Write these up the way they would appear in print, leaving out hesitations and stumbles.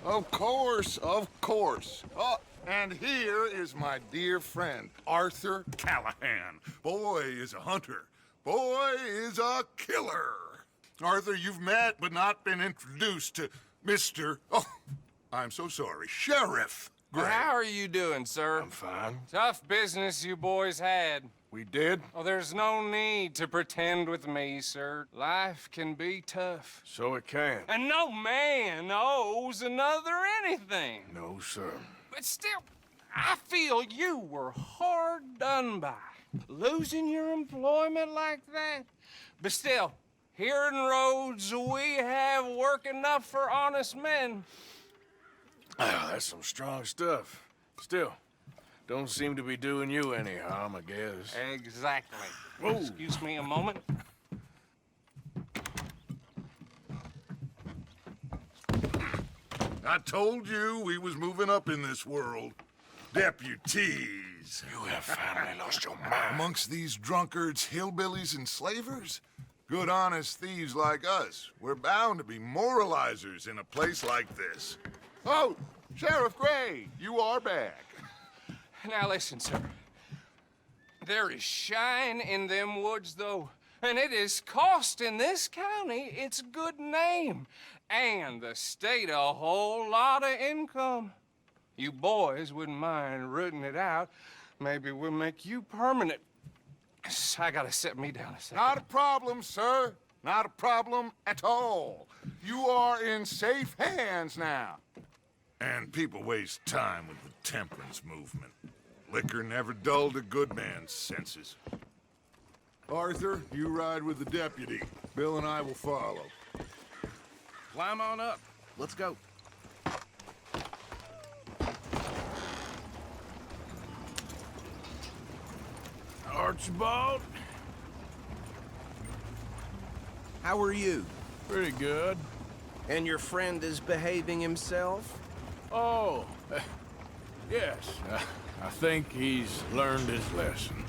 Of course, of course. Oh, and here is my dear friend, Arthur Callahan. Boy is a hunter. Boy is a killer. Arthur, you've met but not been introduced to Mr. Oh, I'm so sorry, Sheriff Gray. How are you doing, sir? I'm fine. Tough business you boys had. We did? Oh, there's no need to pretend with me, sir. Life can be tough. So it can. And no man owes another anything. No, sir. But still, I feel you were hard done by. Losing your employment like that. But still, here in Rhodes, we have work enough for honest men. Ah, that's some strong stuff. Still, don't seem to be doing you any harm, I guess. Exactly. Whoa. Excuse me a moment. I told you we was moving up in this world. Deputies. You have finally lost your mind. Amongst these drunkards, hillbillies, and slavers? Good honest thieves like us. We're bound to be moralizers in a place like this. Oh, Sheriff Gray, you are back. Now listen, sir. There is shine in them woods, though, and it is costing this county its good name, and the state a whole lot of income. You boys wouldn't mind rooting it out. Maybe we'll make you permanent. I gotta set me down a second. Not a problem, sir. Not a problem at all. You are in safe hands now. And people waste time with the temperance movement. Liquor never dulled a good man's senses. Arthur, you ride with the deputy. Bill and I will follow. Climb on up. Let's go. Archibald? How are you? Pretty good. And your friend is behaving himself? Oh, yes. I think he's learned his lesson.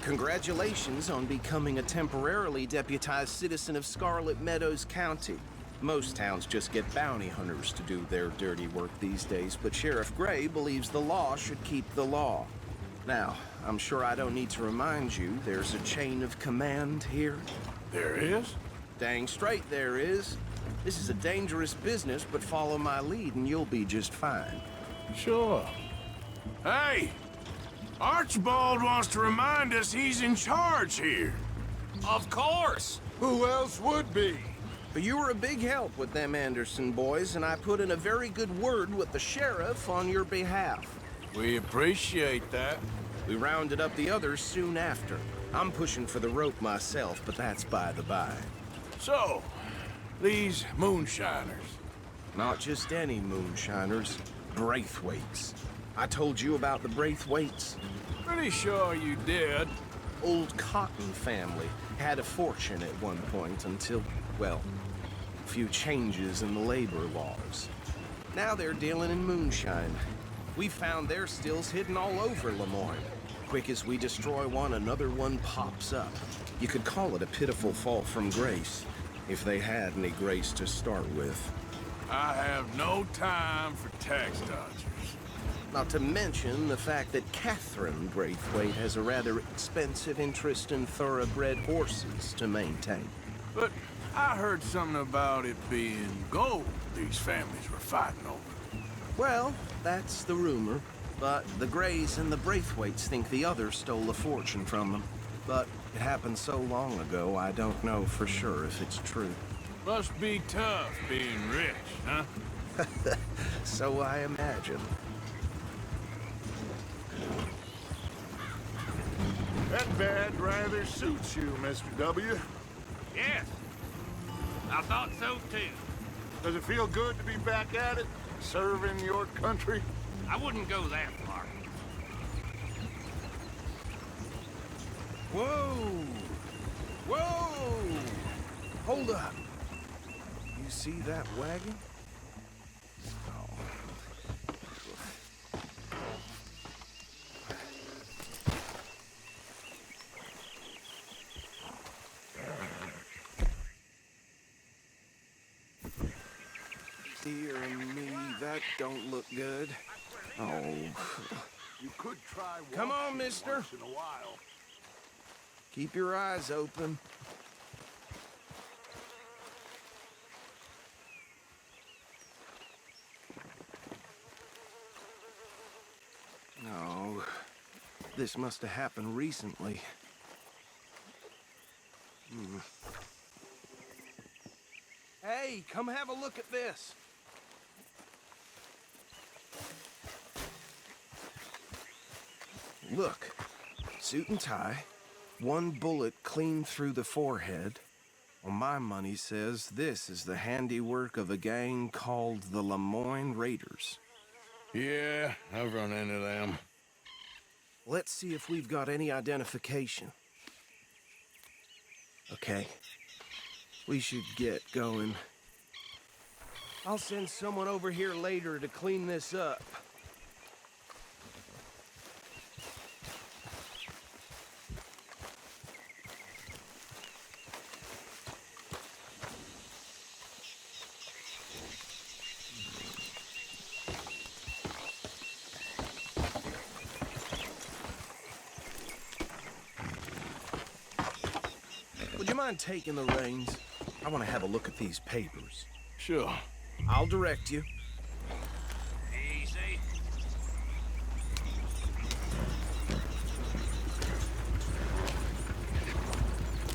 Congratulations on becoming a temporarily deputized citizen of Scarlet Meadows County. Most towns just get bounty hunters to do their dirty work these days, but Sheriff Gray believes the law should keep the law. Now, I'm sure I don't need to remind you there's a chain of command here. There is? Dang straight there is. This is a dangerous business, but follow my lead and you'll be just fine. Sure. Hey! Archibald wants to remind us he's in charge here. Of course! Who else would be? But you were a big help with them Anderson boys, and I put in a very good word with the sheriff on your behalf. We appreciate that. We rounded up the others soon after. I'm pushing for the rope myself, but that's by the by. So, these moonshiners. Not just any moonshiners, Braithwaites. I told you about the Braithwaites. Pretty sure you did. Old Cotton family had a fortune at one point until, well, a few changes in the labor laws. Now they're dealing in moonshine. We found their stills hidden all over Lemoyne. Quick as we destroy one, another one pops up. You could call it a pitiful fall from grace, if they had any grace to start with. I have no time for tax dodgers. Not to mention the fact that Catherine Braithwaite has a rather expensive interest in thoroughbred horses to maintain. But I heard something about it being gold these families were fighting over. Well, that's the rumor. But the Grays and the Braithwaites think the others stole a fortune from them. But it happened so long ago, I don't know for sure if it's true. Must be tough being rich, huh? So I imagine. badge rather suits you, Mr. W. Yes, I thought so too. Does it feel good to be back at it, serving your country? I wouldn't go that far. Whoa! Whoa! Hold up. You see that wagon? Oh. Dear me, that don't look good. Oh. You could try Come on, washing mister. once in a while. Keep your eyes open. No. This must have happened recently. Hey, come have a look at this. Look, suit and tie, one bullet clean through the forehead. Well, my money says this is the handiwork of a gang called the Lemoyne Raiders. Yeah, I've run into them. Let's see if we've got any identification. Okay. We should get going. I'll send someone over here later to clean this up. Would you mind taking the reins? I want to have a look at these papers. Sure. I'll direct you. Easy.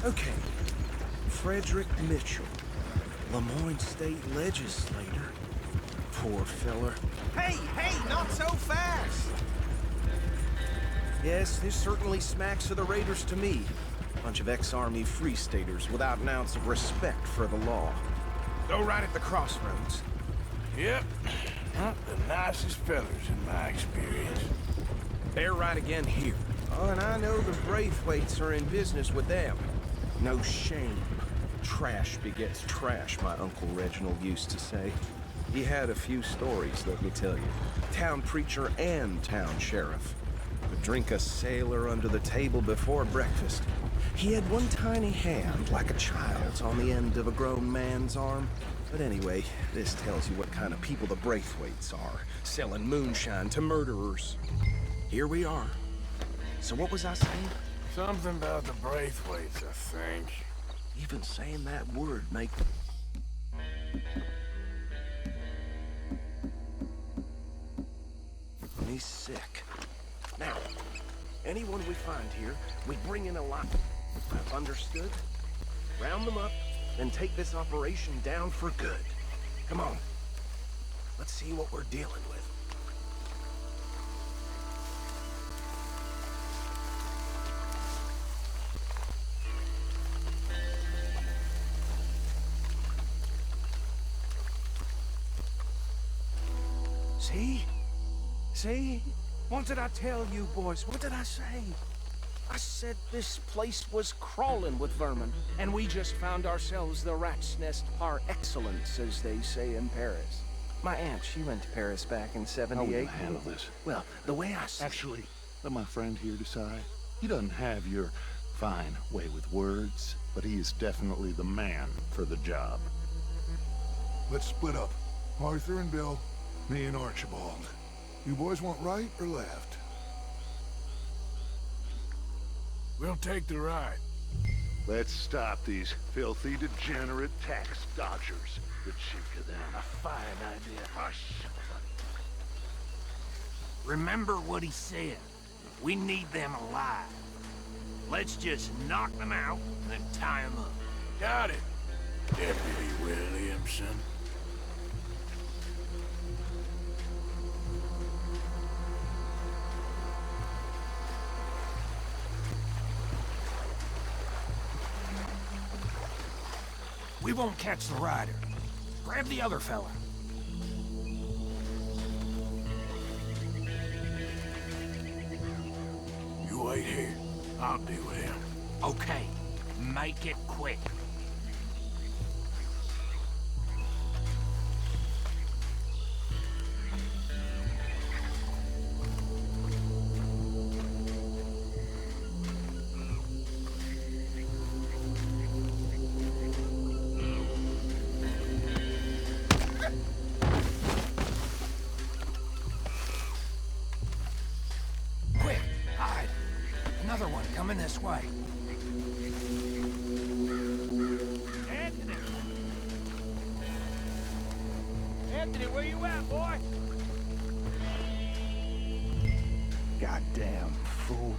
Okay. Frederick Mitchell, Lemoyne State Legislator. Poor feller. Hey, not so fast! Yes, this certainly smacks of the Raiders to me. Bunch of ex-Army Free Staters without an ounce of respect for the law. Go right at the crossroads. Yep. Not the nicest fellers in my experience. They're right again here. Oh, and I know the Braithwaites are in business with them. No shame. Trash begets trash, my Uncle Reginald used to say. He had a few stories, let me tell you. Town preacher and town sheriff. Would drink a sailor under the table before breakfast. He had one tiny hand, like a child's, on the end of a grown man's arm. But anyway, this tells you what kind of people the Braithwaites are, selling moonshine to murderers. Here we are. So what was I saying? Something about the Braithwaites, I think. Even saying that word make me sick. Now, anyone we find here, we bring in a lot. Understood? Round them up, then take this operation down for good. Come on. Let's see what we're dealing with. See? See? What did I tell you, boys? What did I say? I said this place was crawling with vermin, and we just found ourselves the rat's nest par excellence, as they say in Paris. My aunt, she went to Paris back in How will '78. you handle this? Well, the way I see Actually, let my friend here decide. He doesn't have your fine way with words, but he is definitely the man for the job. Let's split up. Arthur and Bill, me and Archibald. You boys want right or left? We'll take the ride. Let's stop these filthy, degenerate tax dodgers. The cheek of them. A fine idea. Hush. Remember what he said. We need them alive. Let's just knock them out and then tie them up. Got it, Deputy Williamson. We won't catch the rider. Grab the other fella. You wait here. I'll deal with him. Okay, make it quick. Quick, hide. Another one coming this way. Anthony, where you at, boy? Goddamn fool.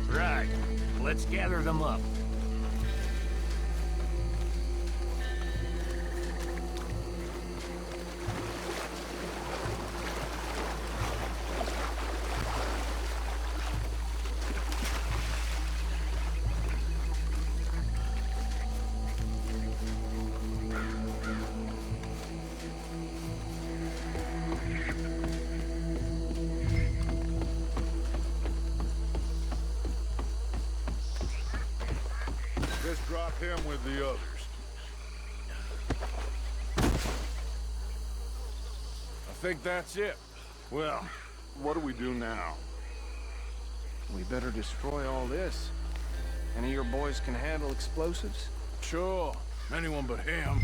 Right. Let's gather them up. Just drop him with the others. I think that's it. Well, what do we do now? We better destroy all this. Any of your boys can handle explosives? Sure. Anyone but him.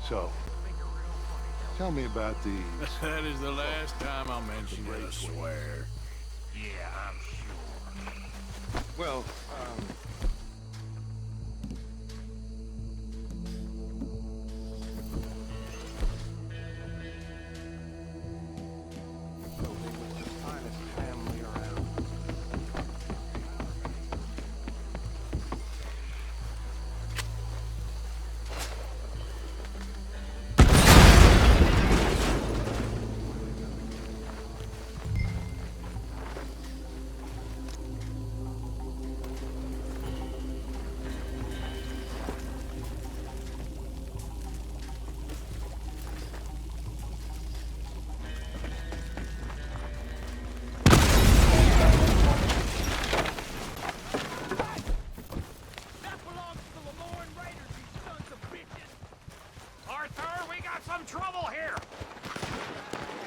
So, tell me about these. That is the last time I'll mention it, I swear. Yeah, I'm sure. Well, Trouble here!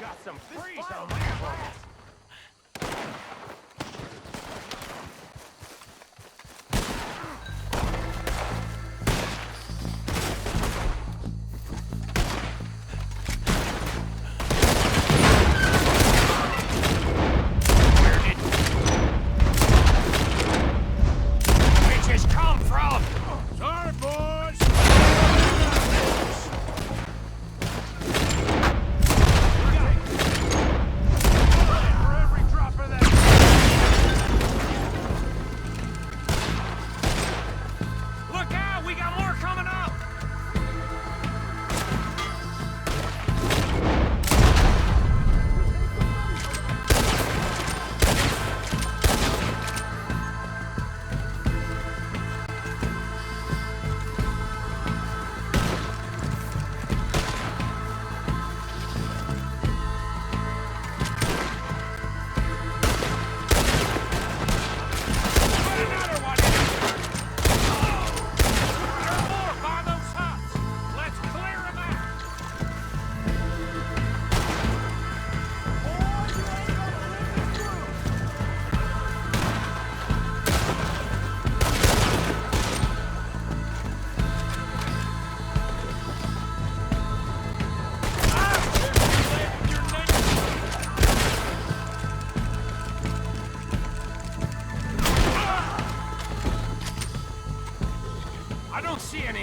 Got some freeze on that.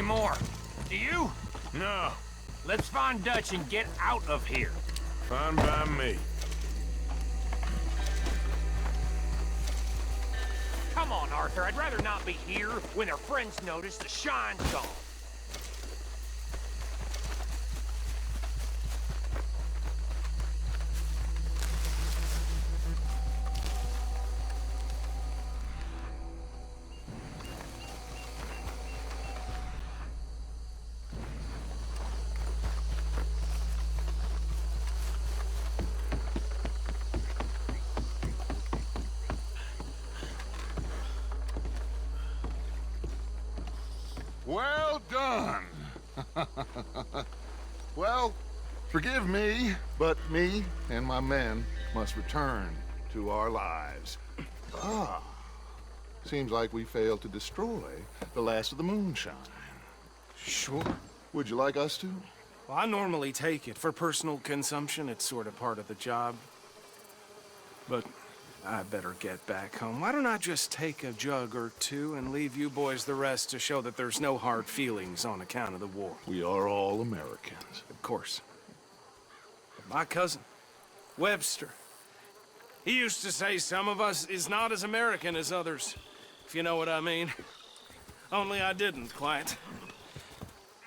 More. Do you? No. Let's find Dutch and get out of here. Fine by me. Come on, Arthur. I'd rather not be here when their friends notice the shine's gone. Well done. Well, forgive me, but me and my men must return to our lives. Ah, seems like we failed to destroy the last of the moonshine. Sure. Would you like us to? Well, I normally take it. For personal consumption, it's sort of part of the job. But I better get back home. Why don't I just take a jug or two and leave you boys the rest to show that there's no hard feelings on account of the war? We are all Americans. Of course. But my cousin, Webster, he used to say some of us is not as American as others, if you know what I mean. Only I didn't quite.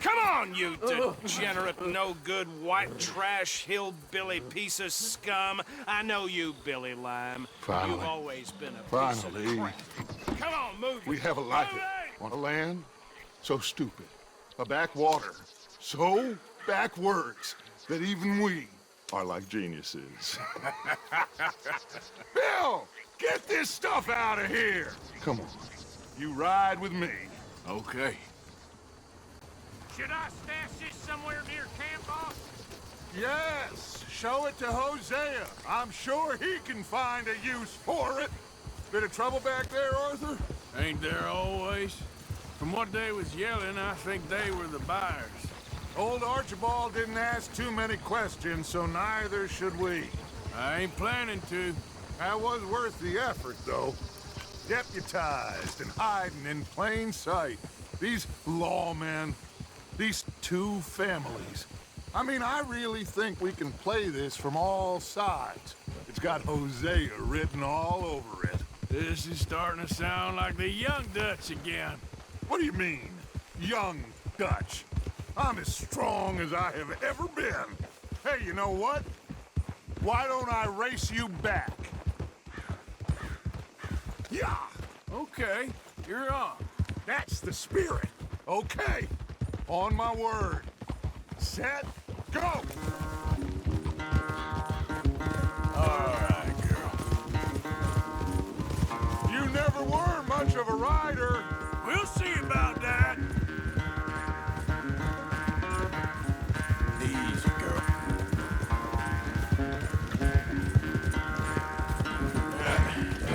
Come on, you degenerate, no-good, white trash, hillbilly piece of scum. I know you, Billy Lime. Finally. You've always been a Finally. piece of crap. Come on, move We it. have a life Move it! on a land so stupid, a backwater so backwards that even we are like geniuses. Bill, get this stuff out of here. Come on, you ride with me. Okay. Should I stash this somewhere near camp, boss? Yes, show it to Hosea. I'm sure he can find a use for it. Bit of trouble back there, Arthur? Ain't there always? From what they was yelling, I think they were the buyers. Old Archibald didn't ask too many questions, so neither should we. I ain't planning to. That was worth the effort, though. Deputized and hiding in plain sight. These lawmen, these two families. I mean, I really think we can play this from all sides. It's got Hosea written all over it. This is starting to sound like the young Dutch again. What do you mean, young Dutch? I'm as strong as I have ever been. Hey, you know what? Why don't I race you back? Yeah, Okay, you're on. that's the spirit. Okay, on my word. Set, go! All right, girl. You never were much of a rider. We'll see about that. Easy, girl.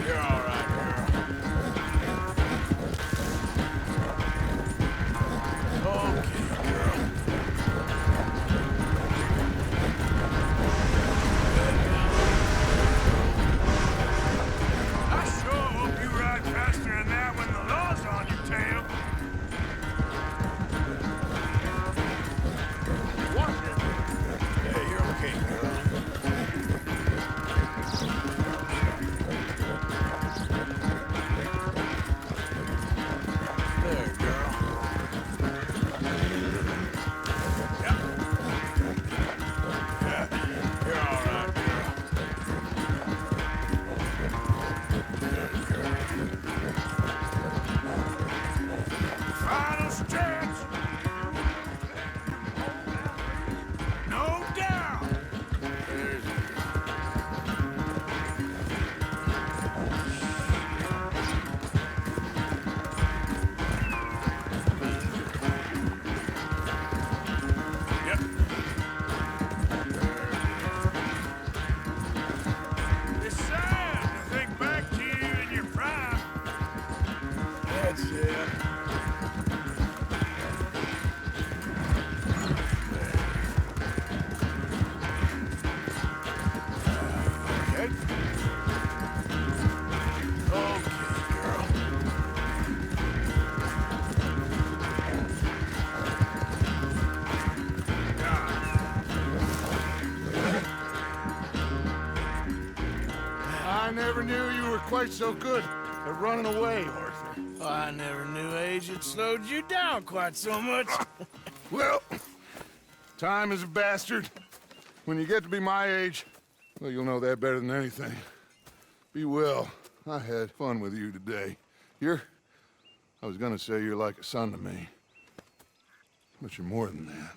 You're all right, girl. Okay, girl. I sure hope you ride faster than that when the law's on quite so good at running away, Arthur. Oh, I never knew age had slowed you down quite so much. Well, time is a bastard. When you get to be my age, well, you'll know that better than anything. Be well. I had fun with you today. I was gonna say you're like a son to me. But you're more than that.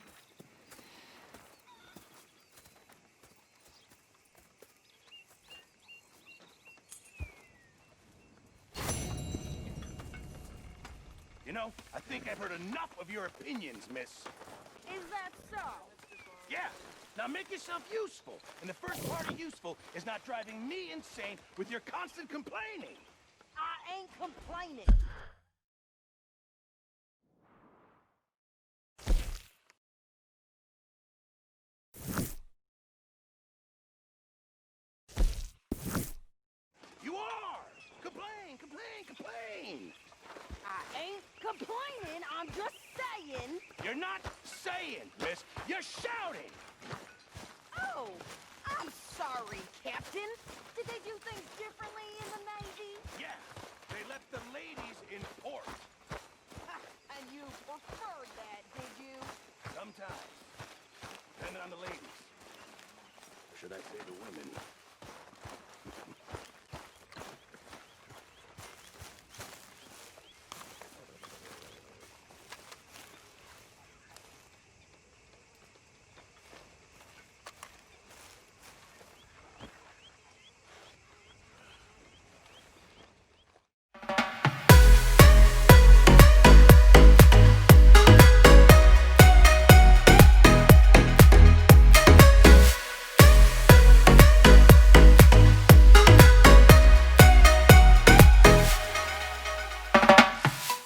You know, I think I've heard enough of your opinions, miss. Is that so? Yeah. Now make yourself useful. And the first part of useful is not driving me insane with your constant complaining. I ain't complaining. You are! Complain, complain, complain! I ain't complaining, I'm just saying. You're not saying, miss. You're shouting! Oh, I'm sorry, Captain. Did they do things differently in the Navy? Yeah, they let the ladies